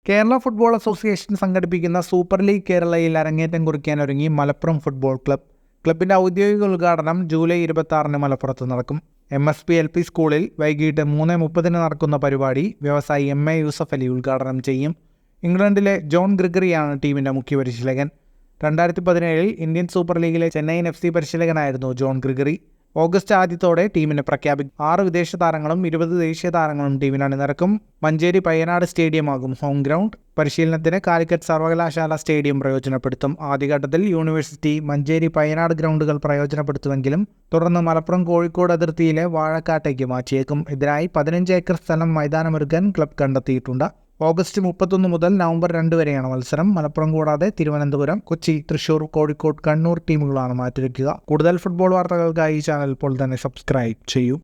Kerala football association സംഘടിപ്പിക്കുന്ന super league കേരളയിൽ അരങ്ങേറ്റം കുറിക്കാനൊരുങ്ങി മലപ്പുറം ഫുട്ബോൾ ക്ലബ്ബ്. ക്ലബിന്റെ ഔദ്യോഗിക ഉദ്ഘാടനം ജൂലൈ 26 മലപ്പുറത്ത് നടക്കും. MSP LP സ്കൂളിൽ വൈകിട്ട് 3:30 നടക്കുന്ന പരിപാടി വ്യവസായി MA യൂസഫ് അലി ഉദ്ഘാടനം ചെയ്യും. ഇംഗ്ലണ്ടിലെ ജോൺ ഗ്രിഗറിയാണ് ടീമിന്റെ മുഖ്യ പരിശീലകൻ. 2017 ഇന്ത്യൻ സൂപ്പർ ലീഗിലെ ചെന്നൈയിൻ FC പരിശീലകനായിരുന്നു ജോൺ ഗ്രിഗറി. ഓഗസ്റ്റ് ആദ്യത്തോടെ ടീമിനെ പ്രഖ്യാപിക്കും. 6 വിദേശ താരങ്ങളും 20 ദേശീയ താരങ്ങളും ടീമിൽ അണിനിരക്കും. മഞ്ചേരി പയ്യനാട് സ്റ്റേഡിയമാകും ഹോം ഗ്രൗണ്ട്. പരിശീലനത്തിന് കാലിക്കറ്റ് സർവകലാശാല സ്റ്റേഡിയം പ്രയോജനപ്പെടുത്തും. ആദ്യഘട്ടത്തിൽ യൂണിവേഴ്സിറ്റി, മഞ്ചേരി, പയ്യനാട് ഗ്രൗണ്ടുകൾ പ്രയോജനപ്പെടുത്തുമെങ്കിലും തുടർന്ന് മലപ്പുറം കോഴിക്കോട് അതിർത്തിയിലെ വാഴക്കാട്ടേക്ക് മാറ്റിയേക്കും. ഇതിനായി 15 ഏക്കർ സ്ഥലം മൈതാനമൊരുക്കാൻ ക്ലബ് കണ്ടെത്തിയിട്ടുണ്ട്. ഓഗസ്റ്റ് 31 മുതൽ നവംബർ 2 വരെയാണ് മത്സരം. മലപ്പുറം കൂടാതെ തിരുവനന്തപുരം, കൊച്ചി, തൃശൂർ, കോഴിക്കോട്, കണ്ണൂർ ടീമുകളാണ് മാറ്റുരയ്ക്കുക. കൂടുതൽ ഫുട്ബോൾ വാർത്തകൾക്കായി ഈ ചാനൽ ഇപ്പോൾ തന്നെ സബ്സ്ക്രൈബ് ചെയ്യൂ.